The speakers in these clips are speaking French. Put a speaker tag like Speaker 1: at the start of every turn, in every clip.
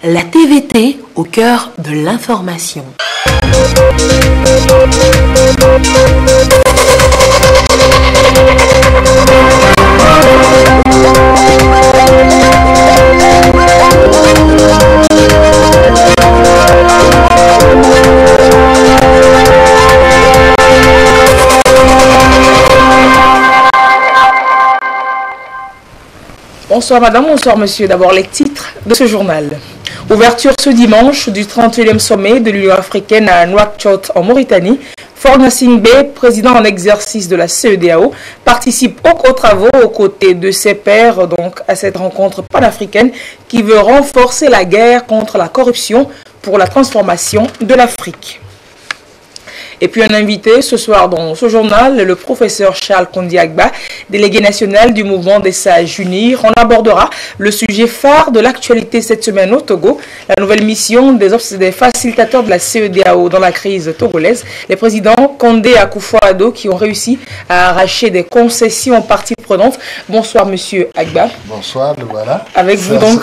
Speaker 1: la TVT au cœur de l'information.
Speaker 2: Bonsoir madame, bonsoir monsieur. D'abord les titres de ce journal. Ouverture ce dimanche du 31e sommet de l'Union africaine à Nouakchott en Mauritanie. Faure Gnassingbé, président en exercice de la CEDEAO, participe aux travaux aux côtés de ses pairs donc, à cette rencontre panafricaine qui veut renforcer la guerre contre la corruption pour la transformation de l'Afrique. Et puis un invité ce soir dans ce journal, le professeur Charles Kondi Agba, délégué national du mouvement des Sages Unis. On abordera le sujet phare de l'actualité cette semaine au Togo, la nouvelle mission des facilitateurs de la CEDEAO dans la crise togolaise, les présidents Condé et Akufo-Addo qui ont réussi à arracher des concessions aux parties prenantes. Bonsoir monsieur Agba.
Speaker 3: Bonsoir, le voilà.
Speaker 2: Avec vous donc.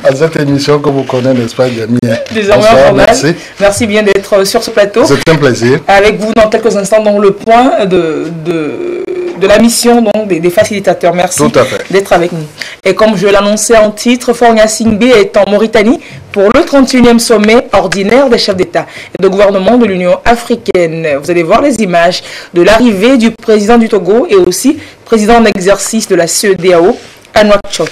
Speaker 3: À cette émission que vous connaissez, n'est-ce pas, Yami?
Speaker 2: Désormais en journal. Merci. Merci bien d'être sur ce plateau.
Speaker 3: C'est un plaisir.
Speaker 2: Avec vous dans quelques instants dans le point de la mission donc, des facilitateurs. Merci d'être avec nous. Et comme je l'annonçais en titre, Faure Gnassingbé est en Mauritanie pour le 31e sommet ordinaire des chefs d'État et de gouvernement de l'Union africaine. Vous allez voir les images de l'arrivée du président du Togo et aussi président en exercice de la CEDEAO à Nouakchott.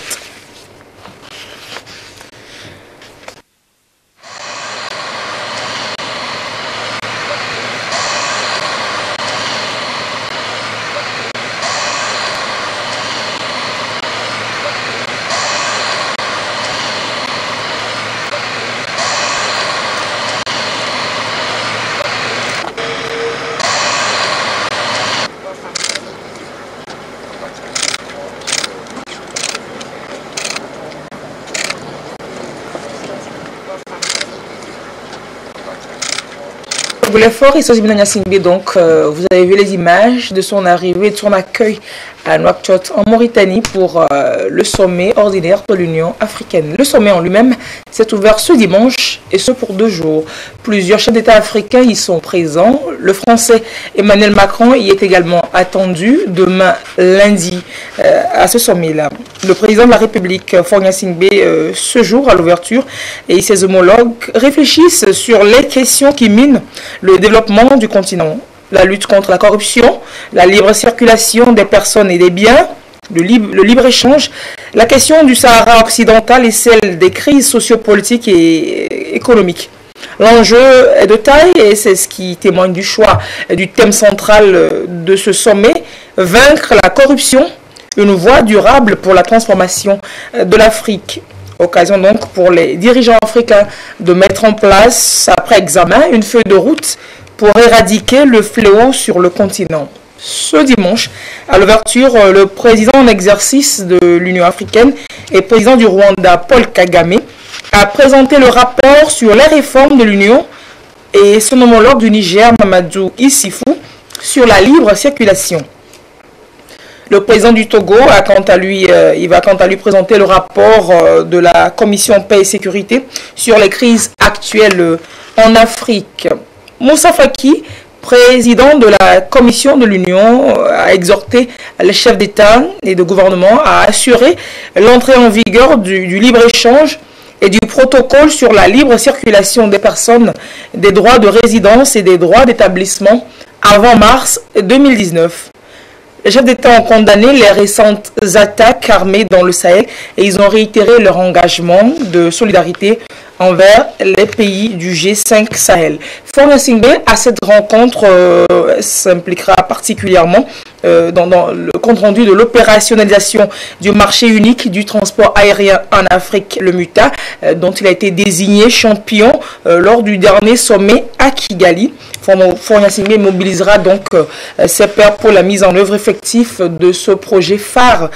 Speaker 2: Faure Gnassingbé, donc vous avez vu les images de son arrivée, de son accueil à Nouakchott en Mauritanie pour le sommet ordinaire de l'Union africaine. Le sommet en lui-même s'est ouvert ce dimanche et ce pour 2 jours. Plusieurs chefs d'État africains y sont présents. Le Français Emmanuel Macron y est également attendu demain lundi à ce sommet-là. Le président de la République, Faure Gnassingbé, ce jour à l'ouverture et ses homologues réfléchissent sur les questions qui minent le développement du continent. La lutte contre la corruption, la libre circulation des personnes et des biens, le libre-échange, la question du Sahara occidental et celle des crises sociopolitiques et économiques. L'enjeu est de taille et c'est ce qui témoigne du choix du thème central de ce sommet, vaincre la corruption, une voie durable pour la transformation de l'Afrique. Occasion donc pour les dirigeants africains de mettre en place, après examen, une feuille de route pour éradiquer le fléau sur le continent. Ce dimanche, à l'ouverture, le président en exercice de l'Union africaine et président du Rwanda, Paul Kagame, a présenté le rapport sur les réformes de l'Union et son homologue du Niger, Mamadou Issoufou, sur la libre circulation. Le président du Togo a il va quant à lui présenter le rapport de la Commission Paix et Sécurité sur les crises actuelles en Afrique. Moussa Faki, président de la Commission de l'Union, a exhorté les chefs d'État et de gouvernement à assurer l'entrée en vigueur du libre-échange et du protocole sur la libre circulation des personnes, des droits de résidence et des droits d'établissement avant mars 2019. Les chefs d'État ont condamné les récentes attaques armées dans le Sahel et ils ont réitéré leur engagement de solidarité envers les pays du G5 Sahel. Faure Gnassingbé, à cette rencontre, s'impliquera particulièrement dans le compte-rendu de l'opérationnalisation du marché unique du transport aérien en Afrique, le MUTA, dont il a été désigné champion lors du dernier sommet à Kigali. Faure Gnassingbé mobilisera donc ses pairs pour la mise en œuvre effective de ce projet phare,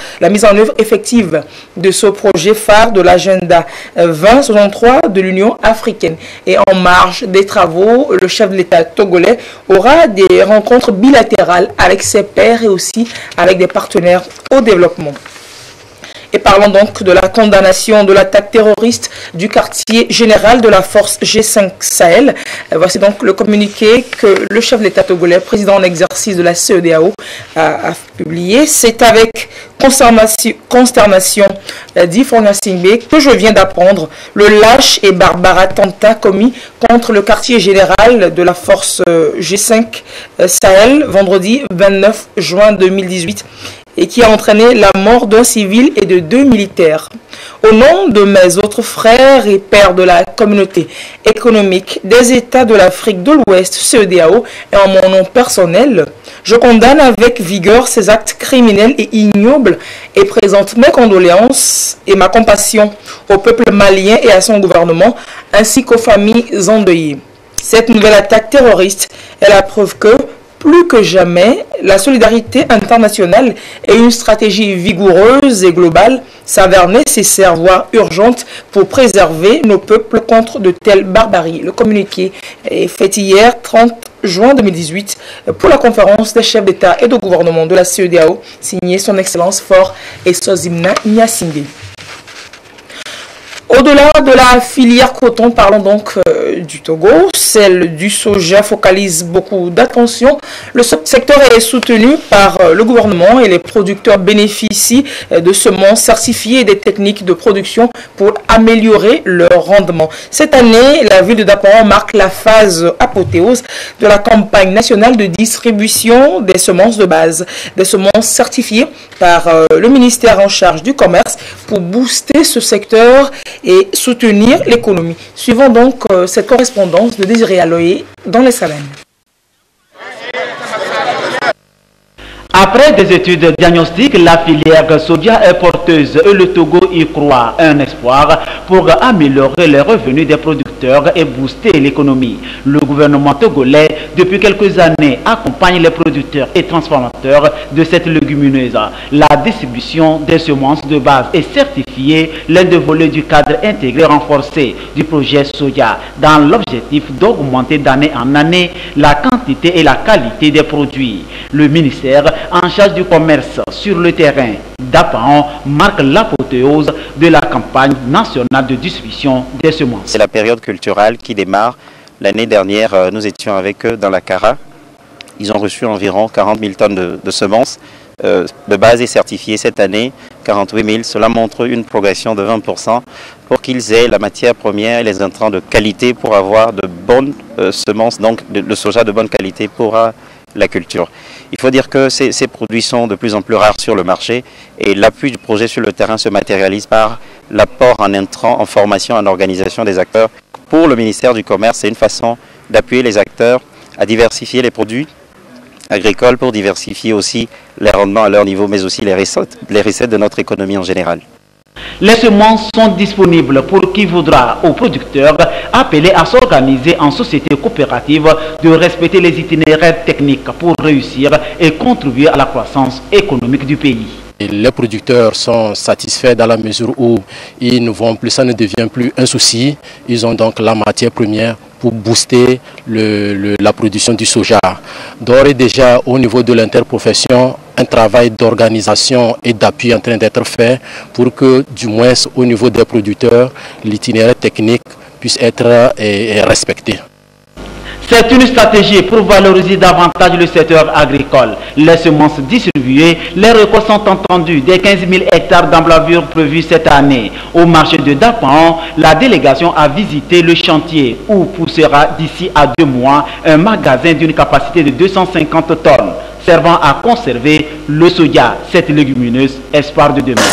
Speaker 2: de l'agenda 2063 de l'Union africaine. Et en marge des travaux, le chef de l'État togolais aura des rencontres bilatérales avec ses pairs et aussi avec des partenaires au développement. Et parlons donc de la condamnation de l'attaque terroriste du quartier général de la force G5 Sahel. Voici donc le communiqué que le chef de l'État togolais, président en exercice de la CEDEAO, a publié. C'est avec consternation, dit Fournia Singbe, que je viens d'apprendre le lâche et barbare attentat commis contre le quartier général de la force G5 Sahel vendredi 29 juin 2018 et qui a entraîné la mort d'un civil et de 2 militaires. Au nom de mes autres frères et pères de la communauté économique des États de l'Afrique de l'Ouest, CEDEAO, et en mon nom personnel, je condamne avec vigueur ces actes criminels et ignobles et présente mes condoléances et ma compassion au peuple malien et à son gouvernement, ainsi qu'aux familles endeuillées. Cette nouvelle attaque terroriste est la preuve que, plus que jamais, la solidarité internationale et une stratégie vigoureuse et globale s'avèrent nécessaires, voire urgentes, pour préserver nos peuples contre de telles barbaries. Le communiqué est fait hier, 30 juin 2018, pour la conférence des chefs d'État et de gouvernement de la CEDEAO, signé son Excellence Faure Essozimna Nyasingbe. Au-delà de la filière coton, parlons donc du Togo. Celle du soja focalise beaucoup d'attention. Le secteur est soutenu par le gouvernement et les producteurs bénéficient de semences certifiées et des techniques de production pour améliorer leur rendement. Cette année, la ville de Daparan marque la phase apothéose de la campagne nationale de distribution des semences de base, des semences certifiées par le ministère en charge du commerce pour booster ce secteur et soutenir l'économie. Suivons donc cette correspondance de Désiré Aloé dans les Salènes.
Speaker 4: Après des études diagnostiques, la filière soja est porteuse et le Togo y croit. Un espoir pour améliorer les revenus des producteurs et booster l'économie. Le gouvernement togolais, depuis quelques années, accompagne les producteurs et transformateurs de cette légumineuse. La distribution des semences de base est certifiée, l'un des volets du cadre intégré renforcé du projet soja, dans l'objectif d'augmenter d'année en année la quantité et la qualité des produits. Le ministère en charge du commerce sur le terrain d'Apahan marque l'apothéose de la campagne nationale de distribution des semences.
Speaker 5: C'est la période culturelle qui démarre. L'année dernière, nous étions avec eux dans la Cara. Ils ont reçu environ 40 000 tonnes de semences de base et certifiées cette année, 48 000. Cela montre une progression de 20% pour qu'ils aient la matière première et les intrants de qualité pour avoir de bonnes semences, donc de soja de bonne qualité pour la culture. Il faut dire que ces produits sont de plus en plus rares sur le marché et l'appui du projet sur le terrain se matérialise par l'apport en intrants, en formation, en organisation des acteurs. Pour le ministère du Commerce, c'est une façon d'appuyer les acteurs à diversifier les produits agricoles pour diversifier aussi les rendements à leur niveau, mais aussi les recettes de notre économie en général.
Speaker 4: Les semences sont disponibles pour qui voudra, aux producteurs appelés à s'organiser en société coopérative, de respecter les itinéraires techniques pour réussir et contribuer à la croissance économique du pays.
Speaker 6: Et les producteurs sont satisfaits dans la mesure où ils ne vont plus, ça ne devient plus un souci. Ils ont donc la matière première pour booster la production du soja. D'ores et déjà, au niveau de l'interprofession, un travail d'organisation et d'appui est en train d'être fait pour que, du moins au niveau des producteurs, l'itinéraire technique puisse être respecté.
Speaker 4: C'est une stratégie pour valoriser davantage le secteur agricole. Les semences distribuées, les récoltes sont entendues des 15 000 hectares d'emblavures prévus cette année. Au marché de Dapahan, la délégation a visité le chantier où poussera d'ici à 2 mois un magasin d'une capacité de 250 tonnes, servant à conserver le soja, cette légumineuse espoir de demain.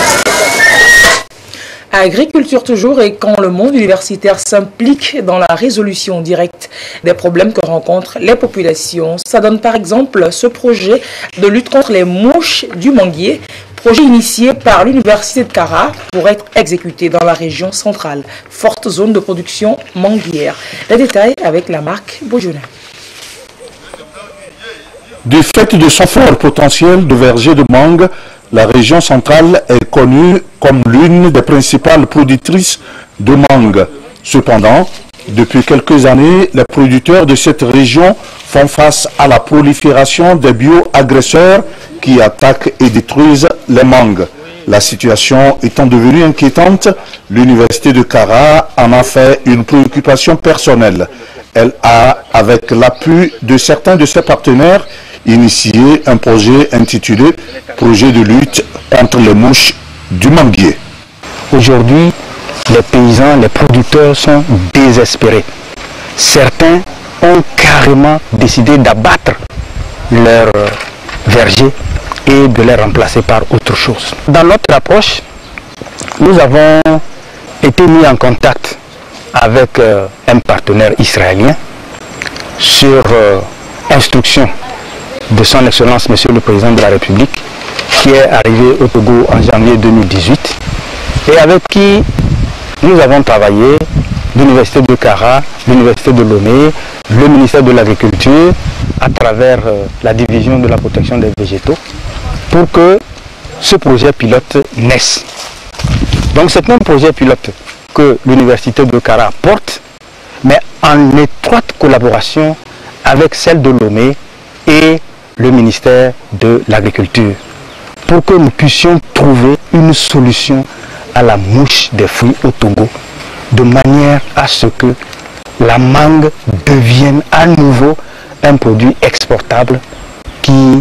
Speaker 2: Agriculture toujours, et quand le monde universitaire s'implique dans la résolution directe des problèmes que rencontrent les populations, ça donne par exemple ce projet de lutte contre les mouches du manguier, projet initié par l'université de Kara pour être exécuté dans la région centrale, forte zone de production manguière. Les détails avec la marque Bojona.
Speaker 7: Du fait de son fort potentiel de verger de mangue, la région centrale est connue comme l'une des principales productrices de mangue. Cependant, depuis quelques années, les producteurs de cette région font face à la prolifération des bio-agresseurs qui attaquent et détruisent les mangues. La situation étant devenue inquiétante, l'université de Kara en a fait une préoccupation personnelle. Elle a, avec l'appui de certains de ses partenaires, initié un projet intitulé « Projet de lutte contre les mouches du manguier ».
Speaker 8: Aujourd'hui, les paysans, les producteurs sont désespérés. Certains ont carrément décidé d'abattre leurs vergers et de les remplacer par autre chose. Dans notre approche, nous avons été mis en contact avec un partenaire israélien sur instruction de son Excellence Monsieur le Président de la République, qui est arrivé au Togo en janvier 2018 et avec qui nous avons travaillé, l'Université de Kara, l'Université de Lomé, le ministère de l'Agriculture, à travers la division de la protection des végétaux, pour que ce projet pilote naisse. Donc c'est un projet pilote que l'Université de Kara porte, mais en étroite collaboration avec celle de Lomé et le ministère de l'Agriculture, pour que nous puissions trouver une solution à la mouche des fruits au Togo, de manière à ce que la mangue devienne à nouveau un produit exportable qui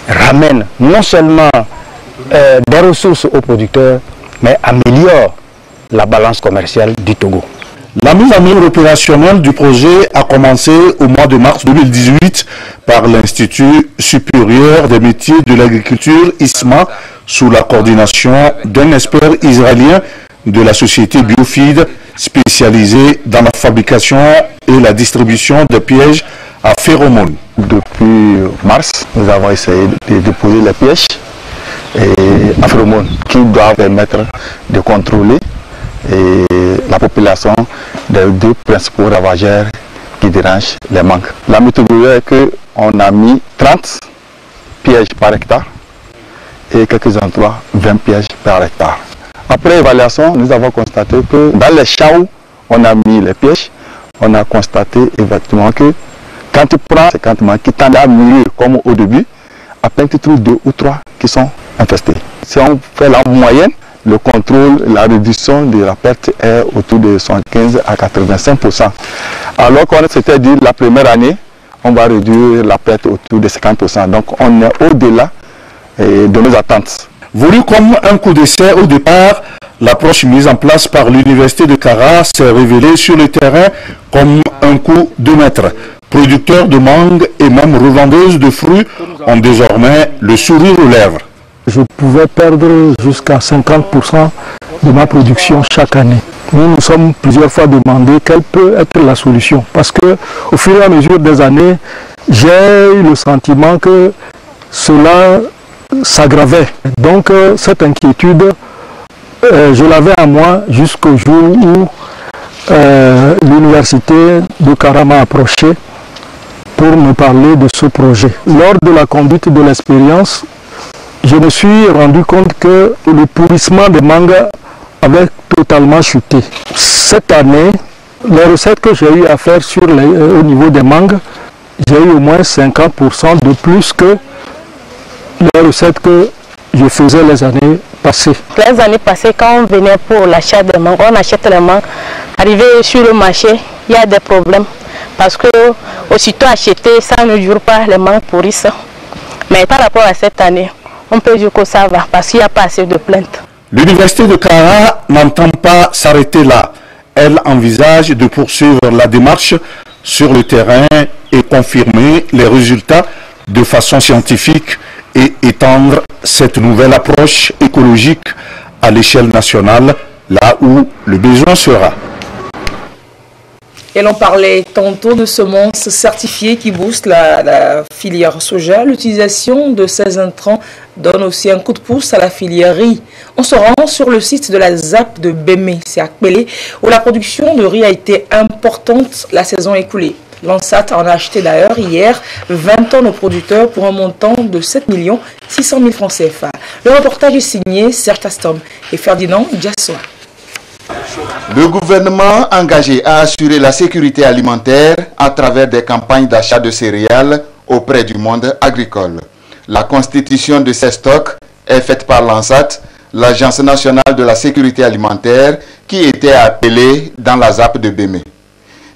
Speaker 8: ramène non seulement des ressources aux producteurs, mais améliore la balance commerciale du Togo.
Speaker 7: La mise en œuvre opérationnelle du projet a commencé au mois de mars 2018 par l'Institut supérieur des métiers de l'agriculture ISMA sous la coordination d'un expert israélien de la société Biofeed spécialisée dans la fabrication et la distribution de pièges à phéromones.
Speaker 8: Depuis mars, nous avons essayé de déposer les pièges à phéromones qui doivent permettre de contrôler la population des deux principaux ravageurs qui dérangent les mangues. La méthodologie est qu'on a mis 30 pièges par hectare et quelques endroits 20 pièges par hectare. Après évaluation, nous avons constaté que dans les champs où on a mis les pièges, on a constaté effectivement que quand tu prends ces cantements qui tendent à mûrir comme au début, à peine tu trouves 2 ou 3 qui sont infestés. Si on fait la moyenne, le contrôle, la réduction de la perte est autour de 75 à 85%. Alors qu'on s'était dit la première année, on va réduire la perte autour de 50%. Donc on est au-delà de nos attentes.
Speaker 7: Voulu comme un coup d'essai au départ, l'approche mise en place par l'Université de Kara s'est révélée sur le terrain comme un coup de maître. Producteurs de mangue et même revendeuses de fruits ont désormais le sourire aux lèvres.
Speaker 9: Je pouvais perdre jusqu'à 50% de ma production chaque année. Nous nous sommes plusieurs fois demandé quelle peut être la solution. Parce que au fur et à mesure des années, j'ai eu le sentiment que cela s'aggravait. Donc cette inquiétude, je l'avais à moi jusqu'au jour où l'université de Kara m'a approché pour me parler de ce projet. Lors de la conduite de l'expérience, je me suis rendu compte que le pourrissement des mangues avait totalement chuté. Cette année, les recettes que j'ai eu à faire au niveau des mangues, j'ai eu au moins 50% de plus que les recettes que je faisais les années passées.
Speaker 10: Les années passées, quand on venait pour l'achat des mangues, on achète les mangues. Arrivé sur le marché, il y a des problèmes. Parce que aussitôt acheté, ça ne dure pas, les mangues pourrissent. Mais par rapport à cette année, on peut dire que ça va, parce qu'il n'y a pas assez de plaintes.
Speaker 7: L'Université de Kara n'entend pas s'arrêter là. Elle envisage de poursuivre la démarche sur le terrain et confirmer les résultats de façon scientifique et étendre cette nouvelle approche écologique à l'échelle nationale, là où le besoin sera.
Speaker 2: Et l'on parlait tantôt de semences certifiées qui boostent la filière soja. L'utilisation de ces intrants donne aussi un coup de pouce à la filière riz. On se rend sur le site de la ZAP de Bémé, c'est à Kpélé, où la production de riz a été importante la saison écoulée. L'ANSAT en a acheté d'ailleurs hier 20 tonnes aux producteurs pour un montant de 7 600 000 francs CFA. Le reportage est signé Serge Tastom et Ferdinand Diassoa.
Speaker 11: Le gouvernement engagé à assurer la sécurité alimentaire à travers des campagnes d'achat de céréales auprès du monde agricole. La constitution de ces stocks est faite par l'ANSAT l'Agence nationale de la sécurité alimentaire, qui était appelée dans la ZAP de Bémé.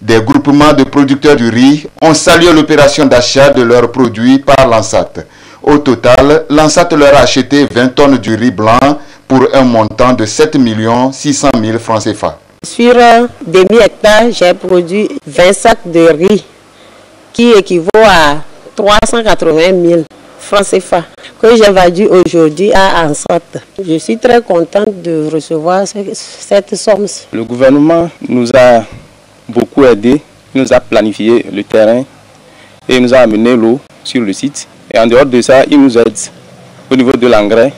Speaker 11: Des groupements de producteurs du riz ont salué l'opération d'achat de leurs produits par l'ANSAT. Au total, l'ANSAT leur a acheté 20 tonnes du riz blanc pour un montant de 7 600 000 francs CFA.
Speaker 12: Sur 2000 hectares, j'ai produit 20 sacs de riz qui équivaut à 380 000 francs CFA que j'ai vendu aujourd'hui à ANSAT. Je suis très contente de recevoir cette somme.
Speaker 13: Le gouvernement nous a beaucoup aidé, il nous a planifié le terrain et il nous a amené l'eau sur le site. Et en dehors de ça, il nous aide au niveau de l'engrais.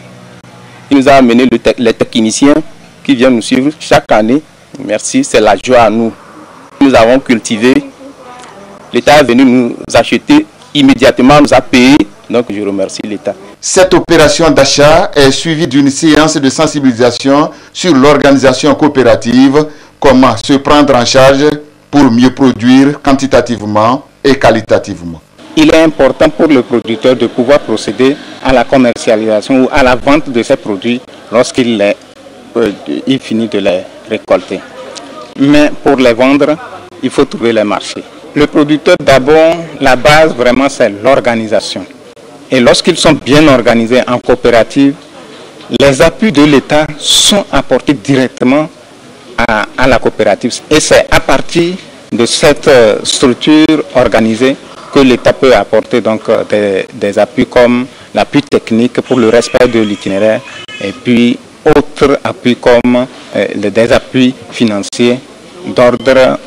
Speaker 13: Il nous a amené les techniciens qui viennent nous suivre chaque année. Merci, c'est la joie à nous. Nous avons cultivé. L'État est venu nous acheter immédiatement, nous a payé. Donc je remercie l'État.
Speaker 11: Cette opération d'achat est suivie d'une séance de sensibilisation sur l'organisation coopérative, comment se prendre en charge pour mieux produire quantitativement et qualitativement.
Speaker 13: Il est important pour le producteur de pouvoir procéder à la commercialisation ou à la vente de ses produits lorsqu'il finit de les récolter. Mais pour les vendre, il faut trouver les marchés. Le producteur, d'abord, la base vraiment c'est l'organisation. Et lorsqu'ils sont bien organisés en coopérative, les appuis de l'État sont apportés directement à la coopérative. Et c'est à partir de cette structure organisée que l'État peut apporter donc des appuis comme l'appui technique pour le respect de l'itinéraire et puis autres appuis comme des appuis financiers d'ordre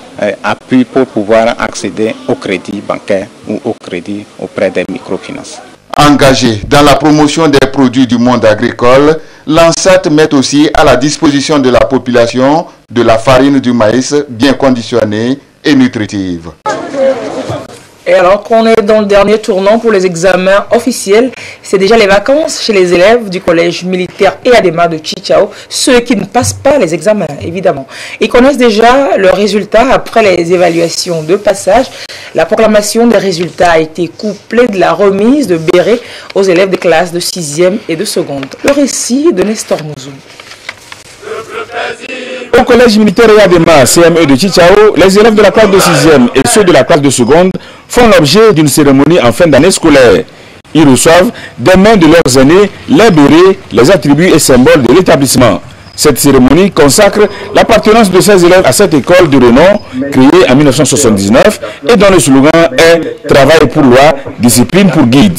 Speaker 13: appui pour pouvoir accéder au crédit bancaire ou au crédit auprès des microfinances.
Speaker 11: Engagé dans la promotion des produits du monde agricole, l'ANSAT met aussi à la disposition de la population de la farine du maïs bien conditionnée et nutritive.
Speaker 2: Et alors qu'on est dans le dernier tournant pour les examens officiels, c'est déjà les vacances chez les élèves du collège militaire EADEMA de Tchitchao, ceux qui ne passent pas les examens, évidemment. Ils connaissent déjà leurs résultats après les évaluations de passage. La proclamation des résultats a été couplée de la remise de bérets aux élèves des classes de 6e et de seconde. Le récit de Nestor Mouzou.
Speaker 14: Au collège militaire EADEMA CME de Tchitchao, les élèves de la classe de 6e et ceux de la classe de seconde font l'objet d'une cérémonie en fin d'année scolaire. Ils reçoivent des mains de leurs aînés les bérets, les attributs et symboles de l'établissement. Cette cérémonie consacre l'appartenance de ces élèves à cette école de renom créée en 1979 et dont le slogan est « Travail pour loi, discipline pour guide ».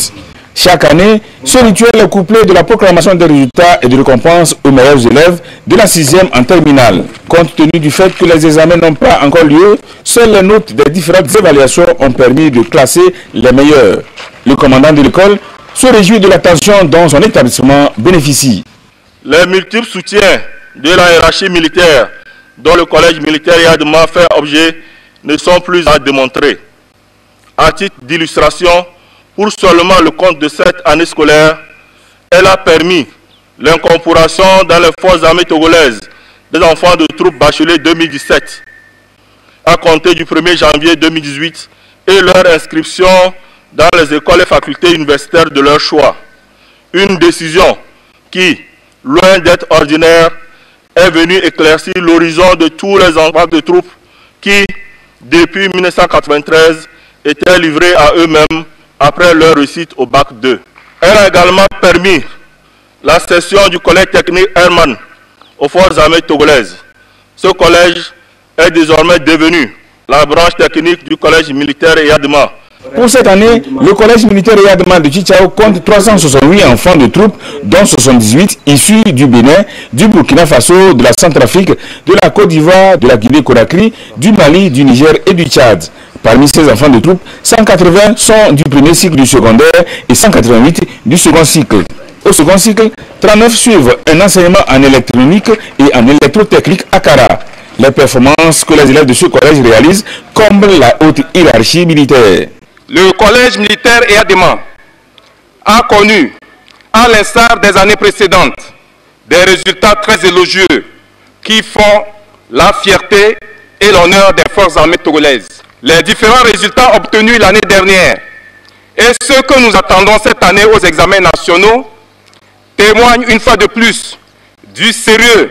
Speaker 14: Chaque année, ce rituel est couplé de la proclamation des résultats et de récompenses aux meilleurs élèves de la 6e en terminale. Compte tenu du fait que les examens n'ont pas encore lieu, seules les notes des différentes évaluations ont permis de classer les meilleurs. Le commandant de l'école se réjouit de l'attention dont son établissement bénéficie.
Speaker 15: Les multiples soutiens de la hiérarchie militaire dont le collège militaire EADEMA fait objet ne sont plus à démontrer. À titre d'illustration, pour seulement le compte de cette année scolaire, elle a permis l'incorporation dans les forces armées togolaises des enfants de troupes bacheliers 2017 à compter du 1er janvier 2018 et leur inscription dans les écoles et facultés universitaires de leur choix. Une décision qui, loin d'être ordinaire, est venue éclaircir l'horizon de tous les enfants de troupes qui, depuis 1993, étaient livrés à eux-mêmes après leur réussite au bac 2. Elle a également permis la cession du collège technique Herman aux forces armées togolaises. Ce collège est désormais devenu la branche technique du collège militaire EADEMA.
Speaker 14: Pour cette année, le collège militaire EADEMA de Tchitchao compte 368 enfants de troupes, dont 78 issus du Bénin, du Burkina Faso, de la Centrafrique, de la Côte d'Ivoire, de la Guinée-Conakry, du Mali, du Niger et du Tchad. Parmi ces enfants de troupes, 180 sont du premier cycle du secondaire et 188 du second cycle. Au second cycle, 39 suivent un enseignement en électronique et en électrotechnique à Kara. Les performances que les élèves de ce collège réalisent comblent la haute hiérarchie militaire.
Speaker 16: Le collège militaire EADEMA a connu, à l'instar des années précédentes, des résultats très élogieux qui font la fierté et l'honneur des forces armées togolaises. Les différents résultats obtenus l'année dernière et ceux que nous attendons cette année aux examens nationaux témoignent une fois de plus du sérieux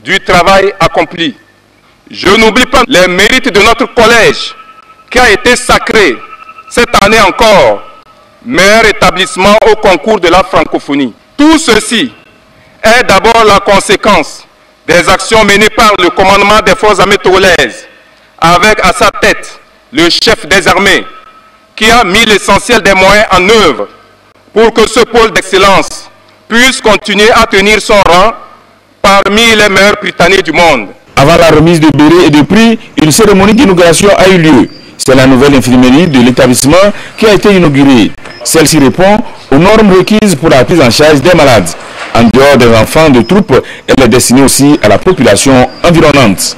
Speaker 16: du travail accompli. Je n'oublie pas les mérites de notre collège qui a été sacré cette année encore, meilleur établissement au concours de la francophonie. Tout ceci est d'abord la conséquence des actions menées par le commandement des forces armées togolaises, avec à sa tête le chef des armées, qui a mis l'essentiel des moyens en œuvre pour que ce pôle d'excellence puisse continuer à tenir son rang parmi les meilleurs prytanées du monde.
Speaker 14: Avant la remise de bérets et de prix, une cérémonie d'inauguration a eu lieu. C'est la nouvelle infirmerie de l'établissement qui a été inaugurée. Celle-ci répond aux normes requises pour la prise en charge des malades. En dehors des enfants de troupe, elle est destinée aussi à la population environnante.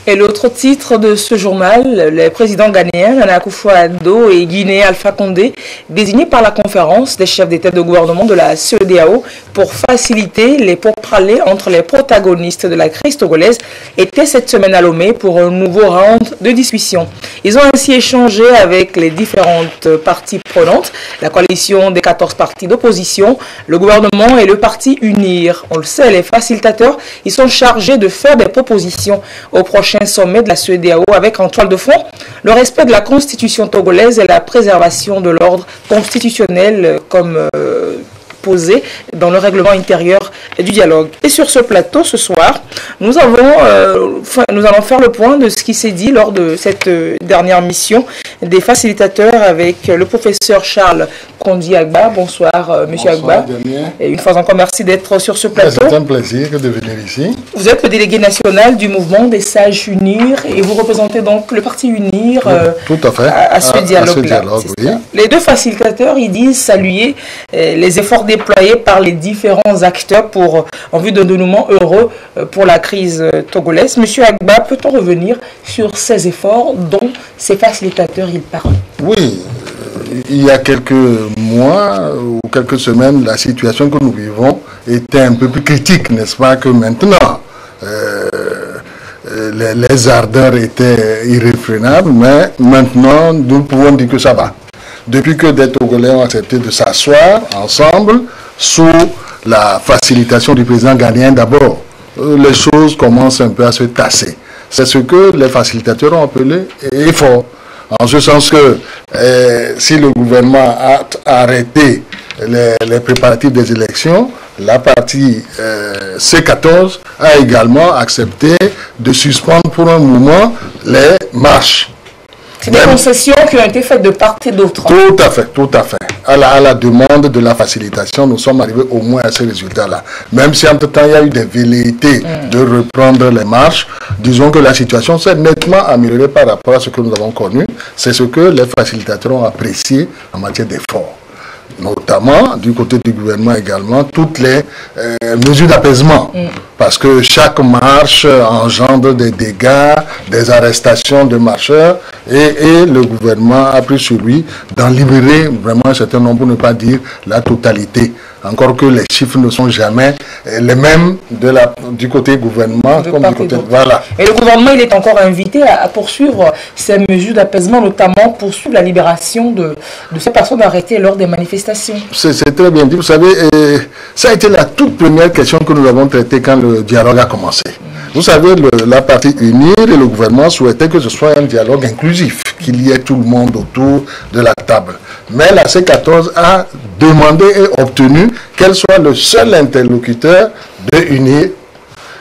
Speaker 2: Et l'autre titre de ce journal, le président ghanéen Nana Akufo-Addo et guinéen Alpha Condé, désignés par la conférence des chefs d'État de gouvernement de la CEDEAO pour faciliter les pourparlers entre les protagonistes de la crise togolaise, étaient cette semaine à Lomé pour un nouveau round de discussion. Ils ont ainsi échangé avec les différentes parties prenantes, la coalition des 14 partis d'opposition, le gouvernement et le parti UNIR. On le sait, les facilitateurs, ils sont chargés de faire des propositions au prochain sommet de la CEDEAO avec en toile de fond le respect de la constitution togolaise et la préservation de l'ordre constitutionnel comme posé dans le règlement intérieur du dialogue. Et sur ce plateau, ce soir, nous allons faire le point de ce qui s'est dit lors de cette dernière mission des facilitateurs avec le professeur Charles Kondi Agba. Bonsoir, monsieur Agba. Et une fois encore, merci d'être sur ce plateau.
Speaker 3: C'est un plaisir de venir ici.
Speaker 2: Vous êtes le délégué national du mouvement des sages UNIR et vous représentez donc le parti UNIR
Speaker 3: tout à fait.
Speaker 2: À ce dialogue-là.
Speaker 3: Oui.
Speaker 2: Les deux facilitateurs, ils disent saluer les efforts déployés par les différents acteurs en vue d'un dénouement heureux pour la crise togolaise. Monsieur Agba, peut-on revenir sur ces efforts dont ces facilitateurs ils parlent?
Speaker 3: Oui, il y a quelques mois ou quelques semaines, la situation que nous vivons était un peu plus critique, n'est-ce pas, que maintenant. Les ardeurs étaient irréfrénables, mais maintenant, nous pouvons dire que ça va. Depuis que des Togolais ont accepté de s'asseoir ensemble, sous la facilitation du président ghanéen d'abord, les choses commencent un peu à se tasser. C'est ce que les facilitateurs ont appelé effort. En ce sens que si le gouvernement a arrêté les préparatifs des élections, la partie C14 a également accepté de suspendre pour un moment les marches.
Speaker 2: C'est des concessions qui ont été faites de part et d'autre.
Speaker 3: Tout à fait, tout à fait. À la demande de la facilitation, nous sommes arrivés au moins à ces résultats-là. Même si entre-temps, il y a eu des velléités de reprendre les marches, disons que la situation s'est nettement améliorée par rapport à ce que nous avons connu. C'est ce que les facilitateurs ont apprécié en matière d'efforts. Notamment, du côté du gouvernement également, toutes les mesures d'apaisement. Parce que chaque marche engendre des dégâts, des arrestations de marcheurs, et le gouvernement a pris sur lui d'en libérer vraiment un certain nombre, pour ne pas dire la totalité. Encore que les chiffres ne sont jamais les mêmes du côté gouvernement comme du côté... Voilà.
Speaker 2: Et le gouvernement, il est encore invité à poursuivre ces mesures d'apaisement, notamment poursuivre la libération de ces personnes arrêtées lors des manifestations.
Speaker 3: C'est très bien dit. Vous savez, ça a été la toute première question que nous avons traitée quand le dialogue a commencé. Vous savez, la partie UNIR et le gouvernement souhaitaient que ce soit un dialogue inclusif, qu'il y ait tout le monde autour de la table. Mais la C14 a demandé et obtenu qu'elle soit le seul interlocuteur de UNIR.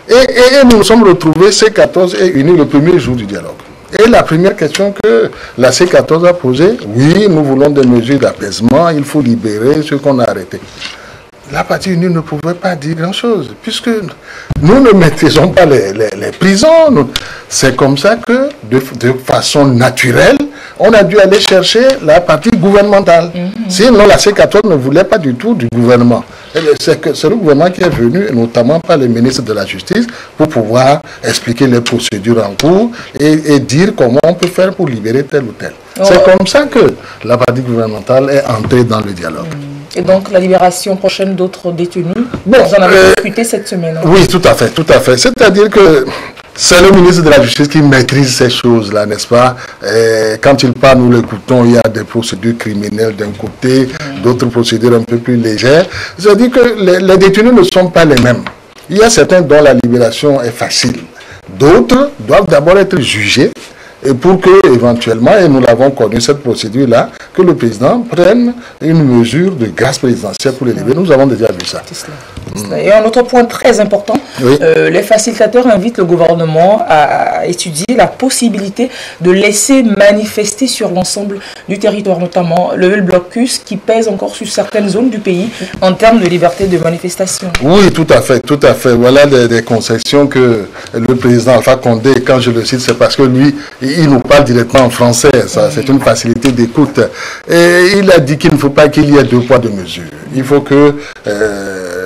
Speaker 3: Et nous nous sommes retrouvés, C14 et UNIR, le premier jour du dialogue. Et la première question que la C14 a posée, oui, nous voulons des mesures d'apaisement, il faut libérer ceux qu'on a arrêtés. La partie unie ne pouvait pas dire grand-chose, puisque nous ne maîtrisons pas les prisons. C'est comme ça que, de façon naturelle, on a dû aller chercher la partie gouvernementale. Sinon, la C14 ne voulait pas du tout du gouvernement. C'est le gouvernement qui est venu, notamment par les ministres de la Justice, pour pouvoir expliquer les procédures en cours et dire comment on peut faire pour libérer tel ou tel. C'est comme ça que la partie gouvernementale est entrée dans le dialogue.
Speaker 2: Et donc la libération prochaine d'autres détenus, vous en avez discuté cette semaine.
Speaker 3: Oui, tout à fait, tout à fait. C'est-à-dire que C'est le ministre de la Justice qui maîtrise ces choses-là, n'est-ce pas? Et quand il parle, nous l'écoutons, il y a des procédures criminelles d'un côté, d'autres procédures un peu plus légères. Ça dit que les détenus ne sont pas les mêmes. Il y a certains dont la libération est facile. D'autres doivent d'abord être jugés. Et pour que, éventuellement, et nous l'avons connu, cette procédure-là, que le président prenne une mesure de grâce présidentielle pour les libérer. Nous avons déjà vu ça.
Speaker 2: Et un autre point très important,
Speaker 3: oui.
Speaker 2: Les facilitateurs invitent le gouvernement à étudier la possibilité de laisser manifester sur l'ensemble du territoire, notamment le blocus qui pèse encore sur certaines zones du pays en termes de liberté de manifestation.
Speaker 3: Oui, tout à fait, tout à fait. Voilà des concessions que le président Alpha Condé, quand je le cite, c'est parce que lui, il nous parle directement en français. C'est une facilité d'écoute. Et il a dit qu'il ne faut pas qu'il y ait 2 poids 2 mesures. Il faut que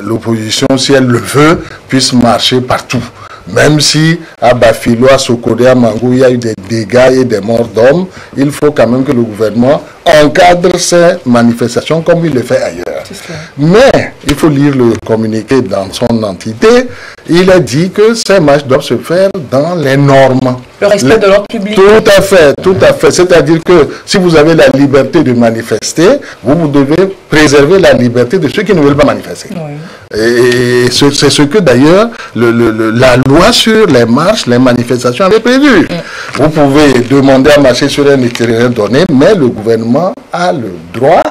Speaker 3: l'opposition, si elle le veut, puisse marcher partout. Même si à Bafilo, à Sokodé, à Mangou, il y a eu des dégâts et des morts d'hommes, il faut quand même que le gouvernement encadre ces manifestations comme il le fait ailleurs. Mais il faut lire le communiqué dans son entité. Il a dit que ces marches doivent se faire dans les normes.
Speaker 2: Le respect de l'ordre public.
Speaker 3: Tout à fait, tout à fait. C'est-à-dire que si vous avez la liberté de manifester, vous devez préserver la liberté de ceux qui ne veulent pas manifester. Oui. Et c'est ce que d'ailleurs la loi sur les marches, les manifestations avait prévu. Vous pouvez demander à marcher sur un itinéraire donné, mais le gouvernement a le droit,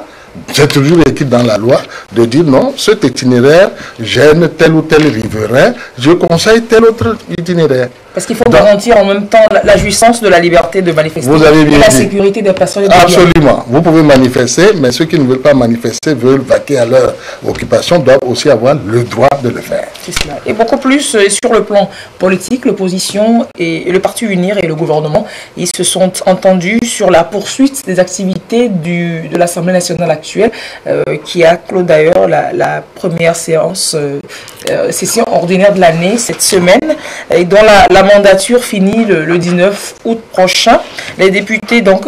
Speaker 3: c'est toujours écrit dans la loi, de dire non, cet itinéraire gêne tel ou tel riverain, je conseille tel autre itinéraire.
Speaker 2: Parce qu'il faut garantir en même temps la jouissance de la liberté de manifester.
Speaker 3: Vous avez bien
Speaker 2: et la
Speaker 3: dit.
Speaker 2: sécurité des personnes.
Speaker 3: Absolument. Vous pouvez manifester, mais ceux qui ne veulent pas manifester, veulent vaquer à leur occupation, doivent aussi avoir le droit de le faire.
Speaker 2: C'est cela. Et beaucoup plus sur le plan politique, l'opposition et le Parti Unir et le gouvernement, ils se sont entendus sur la poursuite des activités de l'Assemblée nationale actuelle, qui a clos d'ailleurs la première session ordinaire de l'année cette semaine, et dont la mandature finit le 19 août prochain. Les députés, donc,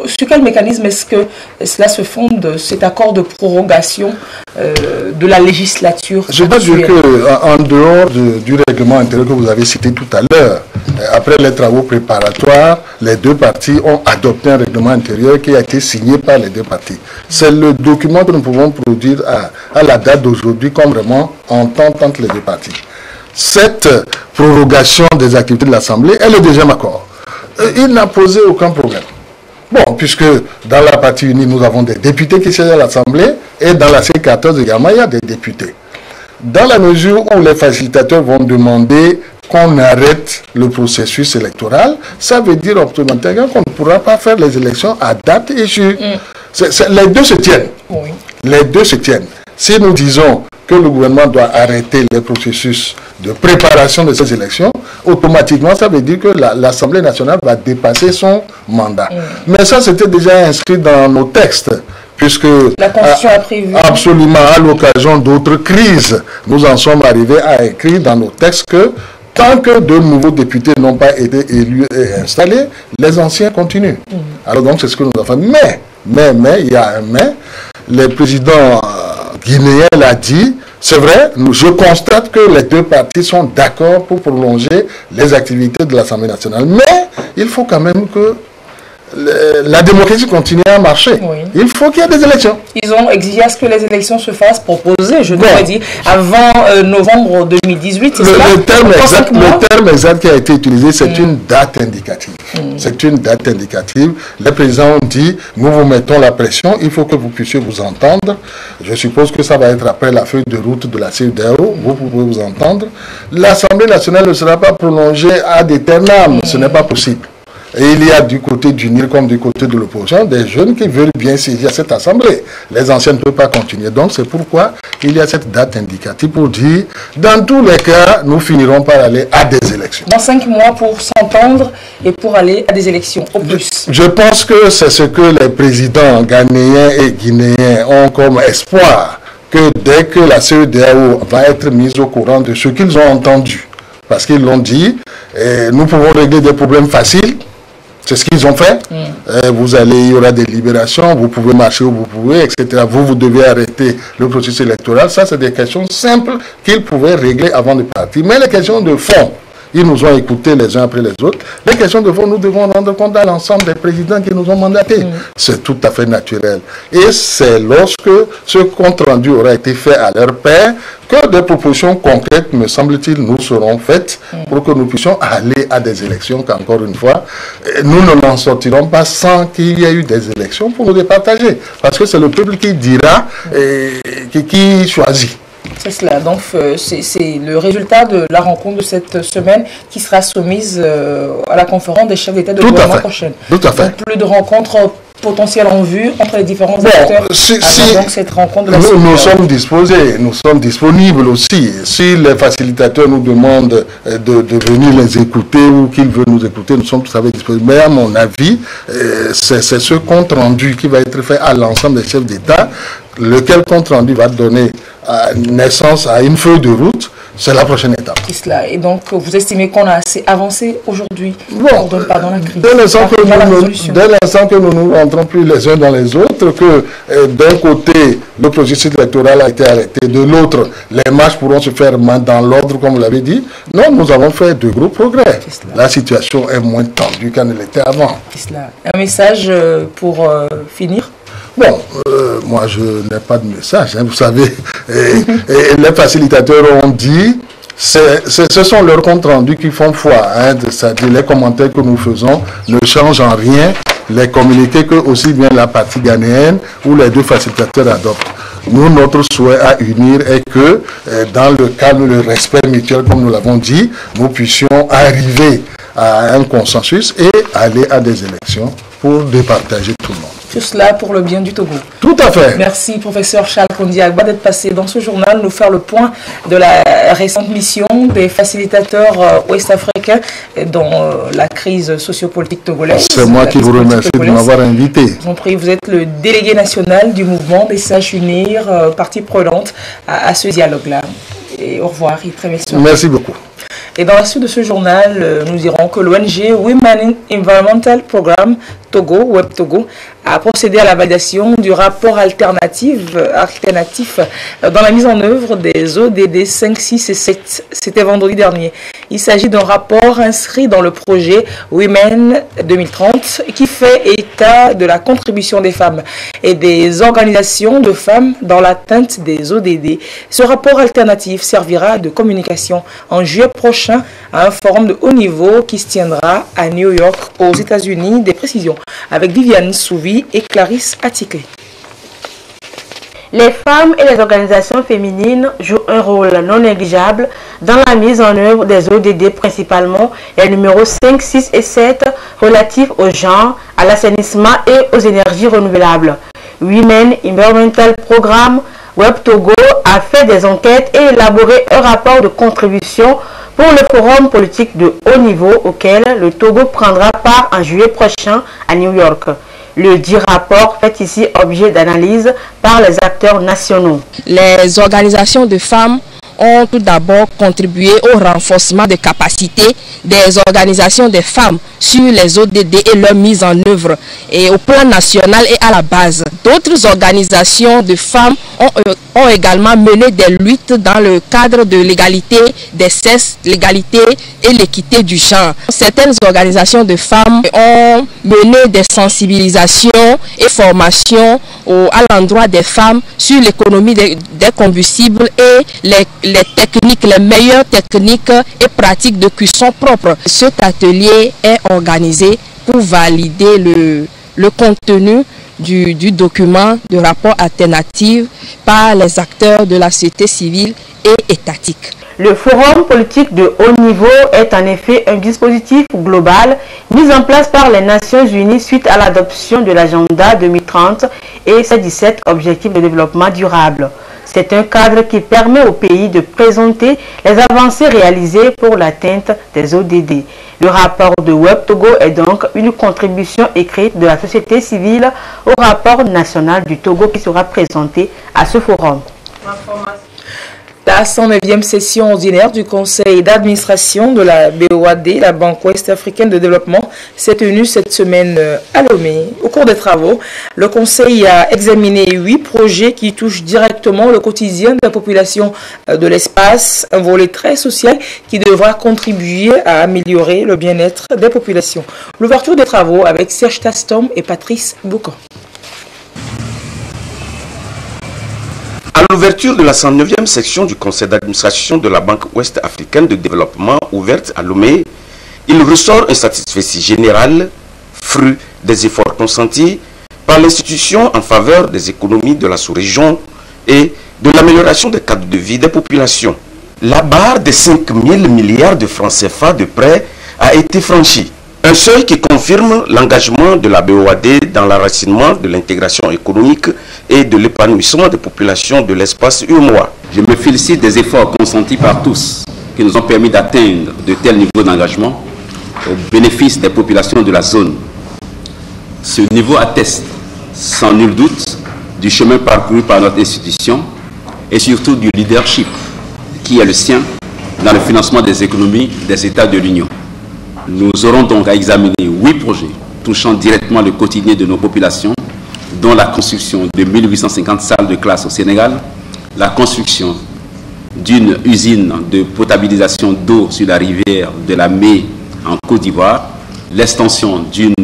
Speaker 2: sur quel mécanisme est-ce que cela se fonde, cet accord de prorogation de la législature?
Speaker 3: Je dois dire qu'en dehors du règlement intérieur que vous avez cité tout à l'heure, après les travaux préparatoires, les 2 parties ont adopté un règlement intérieur qui a été signé par les 2 parties. C'est le document que nous pouvons produire à la date d'aujourd'hui comme vraiment entente entre les 2 parties. Cette prorogation des activités de l'Assemblée est le 2e accord. Il n'a posé aucun problème. Bon, puisque dans la partie unie, nous avons des députés qui siègent à l'Assemblée et dans la C14 également, il y a des députés. Dans la mesure où les facilitateurs vont demander qu'on arrête le processus électoral, ça veut dire automatiquement qu'on ne pourra pas faire les élections à date échue. Les 2 se tiennent.
Speaker 2: Oui.
Speaker 3: Les 2 se tiennent. Si nous disons que le gouvernement doit arrêter les processus de préparation de ces élections, automatiquement, ça veut dire que l'Assemblée nationale va dépasser son mandat. Mais ça, c'était déjà inscrit dans nos textes, puisque
Speaker 2: la Constitution a prévu.
Speaker 3: Absolument, à l'occasion d'autres crises, nous en sommes arrivés à écrire dans nos textes que tant que de nouveaux députés n'ont pas été élus et installés, les anciens continuent. Alors donc, c'est ce que nous avons fait. Mais, il y a un mais, le président guinéen l'a dit, c'est vrai, je constate que les 2 parties sont d'accord pour prolonger les activités de l'Assemblée nationale. Mais il faut quand même que la démocratie continue à marcher. Oui. Il faut qu'il y ait des élections.
Speaker 2: Ils ont exigé à ce que les élections se fassent proposer, je dois dire, avant novembre 2018.
Speaker 3: Le terme exact qui a été utilisé, c'est une date indicative. C'est une date indicative. Les présidents ont dit, nous vous mettons la pression, il faut que vous puissiez vous entendre. Je suppose que ça va être après la feuille de route de la CEDEAO, vous pouvez vous entendre. L'Assemblée nationale ne sera pas prolongée ad aeternam, ce n'est pas possible. Et il y a du côté du NIR comme du côté de l'opposition des jeunes qui veulent bien saisir cette assemblée. Les anciens ne peuvent pas continuer. Donc c'est pourquoi il y a cette date indicative pour dire, dans tous les cas, nous finirons par aller à des élections.
Speaker 2: Dans 5 mois pour s'entendre et pour aller à des élections, au plus.
Speaker 3: Je pense que c'est ce que les présidents ghanéens et guinéens ont comme espoir, que dès que la CEDEAO va être mise au courant de ce qu'ils ont entendu, parce qu'ils l'ont dit, nous pouvons régler des problèmes faciles. C'est ce qu'ils ont fait. Il y aura des libérations, vous pouvez marcher où vous pouvez, etc. Vous devez arrêter le processus électoral. Ça, c'est des questions simples qu'ils pouvaient régler avant de partir. Mais les questions de fond, Ils nous ont écoutés les uns après les autres. Les questions de fond, nous devons rendre compte à l'ensemble des présidents qui nous ont mandatés. C'est tout à fait naturel. Et c'est lorsque ce compte-rendu aura été fait à leur pair que des propositions concrètes, me semble-t-il, nous seront faites pour que nous puissions aller à des élections qu'encore une fois, nous ne l'en sortirons pas sans qu'il y ait eu des élections pour nous départager. Parce que c'est le peuple qui dira, qui choisit.
Speaker 2: C'est cela. Donc, c'est le résultat de la rencontre de cette semaine qui sera soumise à la conférence des chefs d'État de gouvernement prochaine.
Speaker 3: Tout à fait.
Speaker 2: Donc, plus de rencontres potentielles en vue entre les différents acteurs. Donc, cette rencontre de la
Speaker 3: nous sommes disposés, nous sommes disponibles aussi. Si les facilitateurs nous demandent de venir les écouter ou qu'ils veulent nous écouter, nous sommes tout à fait disponibles. Mais à mon avis, c'est ce compte rendu qui va être fait à l'ensemble des chefs d'État, lequel compte rendu va donner naissance à une feuille de route. C'est la prochaine étape.
Speaker 2: Et donc, vous estimez qu'on a assez avancé aujourd'hui pour donner pardon la crise?
Speaker 3: Dès l'instant que nous ne rentrons plus les uns dans les autres, que d'un côté, le processus électoral a été arrêté, de l'autre, les marches pourront se faire dans l'ordre, comme vous l'avez dit. Non, nous avons fait de gros progrès. La situation est moins tendue qu'elle ne l'était avant.
Speaker 2: Un message pour finir?
Speaker 3: Bon, moi je n'ai pas de message, hein, vous savez, et les facilitateurs ont dit, ce sont leurs comptes rendus qui font foi, hein, c'est-à-dire les commentaires que nous faisons ne changent en rien, les communiqués que aussi bien la partie ghanéenne ou les deux facilitateurs adoptent. Nous, notre souhait à unir est que, dans le calme, le respect mutuel, comme nous l'avons dit, nous puissions arriver à un consensus et aller à des élections pour départager tout le monde.
Speaker 2: Tout cela pour le bien du Togo.
Speaker 3: Tout à fait.
Speaker 2: Merci, professeur Charles Kondi-Agba, d'être passé dans ce journal, nous faire le point de la récente mission des facilitateurs ouest-africains dans la crise sociopolitique togolaise.
Speaker 3: C'est moi qui vous remercie de m'avoir invité.
Speaker 2: Je vous en prie, vous êtes le délégué national du mouvement des Sages Unir, partie prenante à ce dialogue-là. Et au revoir, et très merci.
Speaker 3: Merci beaucoup.
Speaker 2: Et dans la suite de ce journal, nous dirons que l'ONG Women Environmental Programme Togo, Web Togo, a procédé à la validation du rapport alternatif dans la mise en œuvre des ODD 5, 6 et 7. C'était vendredi dernier. Il s'agit d'un rapport inscrit dans le projet Women 2030 qui fait état de la contribution des femmes et des organisations de femmes dans l'atteinte des ODD. Ce rapport alternatif servira de communication en juillet prochain à un forum de haut niveau qui se tiendra à New York aux États-Unis. Des précisions avec Viviane Souvi et Clarisse Attiquet.
Speaker 10: Les femmes et les organisations féminines jouent un rôle non négligeable dans la mise en œuvre des ODD, principalement les numéros 5, 6 et 7 relatifs au genre, à l'assainissement et aux énergies renouvelables. Women Environmental Programme Web Togo a fait des enquêtes et élaboré un rapport de contribution pour le forum politique de haut niveau auquel le Togo prendra part en juillet prochain à New York. Le dit rapport fait ici objet d'analyse par les acteurs nationaux.
Speaker 17: Les organisations de femmes ont tout d'abord contribué au renforcement des capacités des organisations des femmes sur les ODD et leur mise en œuvre et au plan national et à la base. D'autres organisations de femmes ont également mené des luttes dans le cadre de l'égalité des sexes, l'égalité et l'équité du genre. Certaines organisations de femmes ont mené des sensibilisations et formations à l'endroit des femmes sur l'économie des combustibles et les techniques, les meilleures techniques et pratiques de cuisson propre. Cet atelier est organisé pour valider le contenu du document de rapport alternatif par les acteurs de la société civile et étatique.
Speaker 10: Le forum politique de haut niveau est en effet un dispositif global mis en place par les Nations Unies suite à l'adoption de l'agenda 2030 et ses 17 objectifs de développement durable. C'est un cadre qui permet au pays de présenter les avancées réalisées pour l'atteinte des ODD. Le rapport de Web Togo est donc une contribution écrite de la société civile au rapport national du Togo qui sera présenté à ce forum.
Speaker 2: La 109e session ordinaire du conseil d'administration de la BOAD, la Banque Ouest Africaine de Développement, s'est tenue cette semaine à Lomé. Au cours des travaux, le conseil a examiné 8 projets qui touchent directement le quotidien de la population de l'espace, un volet très social qui devra contribuer à améliorer le bien-être des populations. L'ouverture des travaux avec Serge Tastom et Patrice Boucan.
Speaker 18: À l'ouverture de la 109e section du conseil d'administration de la Banque Ouest Africaine de Développement ouverte à Lomé, il ressort un satisfait général, fruit des efforts consentis par l'institution en faveur des économies de la sous-région et de l'amélioration des cadres de vie des populations. La barre des 5 000 milliards de francs CFA de prêts a été franchie. Un seuil qui confirme l'engagement de la BOAD dans l'enracinement de l'intégration économique et de l'épanouissement des populations de l'espace UEMOA.
Speaker 19: Je me félicite des efforts consentis par tous qui nous ont permis d'atteindre de tels niveaux d'engagement au bénéfice des populations de la zone. Ce niveau atteste, sans nul doute, du chemin parcouru par notre institution et surtout du leadership qui est le sien dans le financement des économies des États de l'Union. Nous aurons donc à examiner 8 projets touchant directement le quotidien de nos populations, dont la construction de 1850 salles de classe au Sénégal, la construction d'une usine de potabilisation d'eau sur la rivière de la Mé en Côte d'Ivoire, l'extension d'une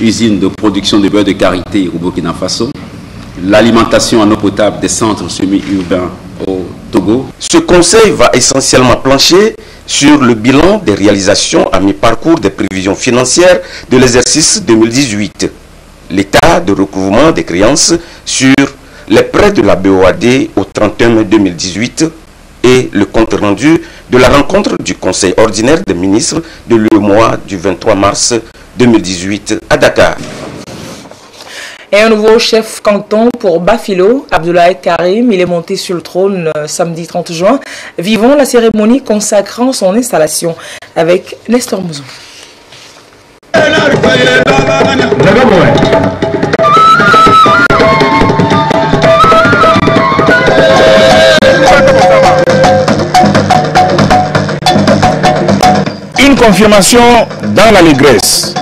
Speaker 19: usine de production de beurre de karité au Burkina Faso, l'alimentation en eau potable des centres semi-urbains au Togo.
Speaker 18: Ce conseil va essentiellement plancher sur le bilan des réalisations à mi-parcours des prévisions financières de l'exercice 2018, l'état de recouvrement des créances sur les prêts de la BOAD au 31 mai 2018 et le compte rendu de la rencontre du conseil ordinaire des ministres de l'UEMOA du 23 mars 2018 à Dakar.
Speaker 2: Et un nouveau chef canton pour Bafilo, Abdoulaye Karim, il est monté sur le trône samedi 30 juin. Vivons la cérémonie consacrant son installation avec Nestor Mouzou.
Speaker 14: Une confirmation dans l'allégresse.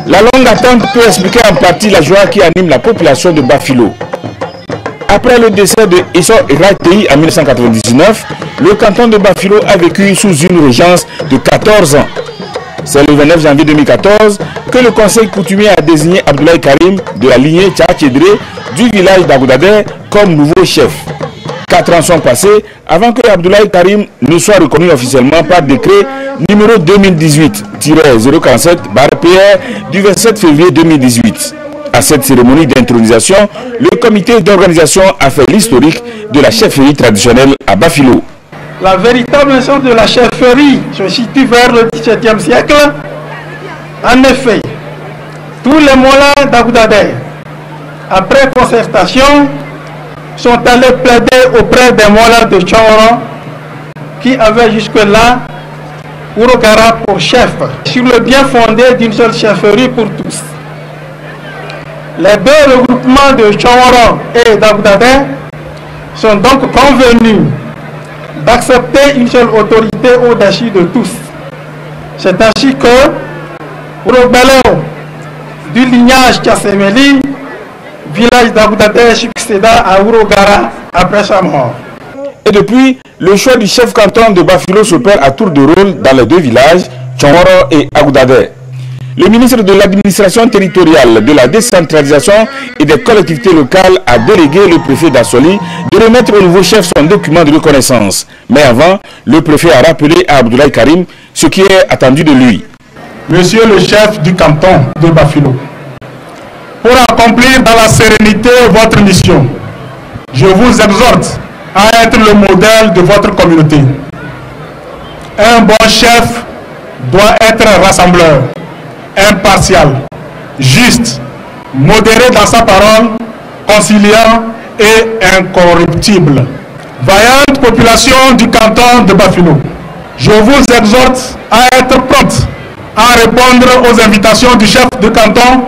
Speaker 14: La longue attente peut expliquer en partie la joie qui anime la population de Bafilo. Après le décès de Issa Iratei en 1999, le canton de Bafilo a vécu sous une régence de 14 ans. C'est le 29 janvier 2014 que le conseil coutumier a désigné Abdoulaye Karim de la lignée Tchadjedré du village d'Agoudadé comme nouveau chef. 4 ans sont passés avant que Abdoulaye Karim ne soit reconnu officiellement par décret numéro 2018-047/PR du 27 février 2018. À cette cérémonie d'intronisation, le comité d'organisation a fait l'historique de la chefferie traditionnelle à Bafilo.
Speaker 20: La véritable naissance de la chefferie se situe vers le XVIIe siècle. En effet, tous les moulins d'Agoudadé, après concertation, sont allés plaider auprès des moulins de Tchonro qui avaient jusque-là Urogara pour chef, sur le bien fondé d'une seule chefferie pour tous. Les deux regroupements de Tchonro et d'Agoudadé sont donc convenus d'accepter une seule autorité au-dessus de tous. C'est ainsi que Urobeleo, du lignage Tchassemeli, village d'Agoudadé, succéda à Urogara après sa mort.
Speaker 14: Et depuis, le choix du chef canton de Bafilo s'opère à tour de rôle dans les deux villages, Tchonro et Agoudadé. Le ministre de l'administration territoriale, de la décentralisation et des collectivités locales a délégué le préfet d'Assoli de remettre au nouveau chef son document de reconnaissance. Mais avant, le préfet a rappelé à Abdoulaye Karim ce qui est attendu de lui.
Speaker 21: Monsieur le chef du canton de Bafilo, pour accomplir dans la sérénité votre mission, je vous exhorte à être le modèle de votre communauté. Un bon chef doit être rassembleur, impartial, juste, modéré dans sa parole, conciliant et incorruptible. Vaillante population du canton de Bafilo, je vous exhorte à être prompte à répondre aux invitations du chef de canton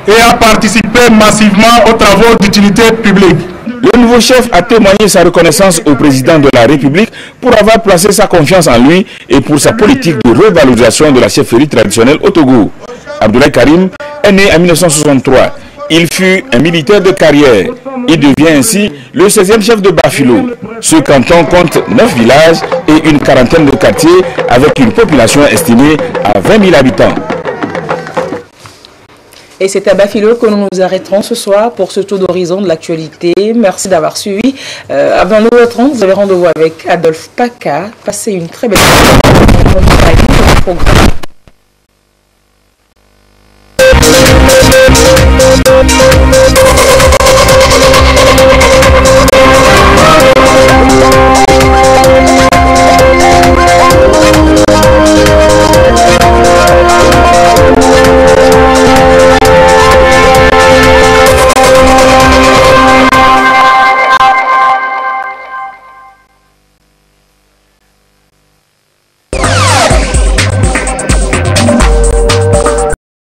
Speaker 21: et à participer massivement aux travaux d'utilité publique.
Speaker 14: Le nouveau chef a témoigné sa reconnaissance au président de la République pour avoir placé sa confiance en lui et pour sa politique de revalorisation de la chefferie traditionnelle au Togo. Abdoulaye Karim est né en 1963. Il fut un militaire de carrière. Il devient ainsi le 16e chef de Bafilo. Ce canton compte 9 villages et une quarantaine de quartiers avec une population estimée à 20 000 habitants.
Speaker 2: Et c'est à Bafilo que nous nous arrêterons ce soir pour ce tour d'horizon de l'actualité. Merci d'avoir suivi. Avant 9h30, vous avez rendez-vous avec Adolphe Paca. Passez une très belle programme.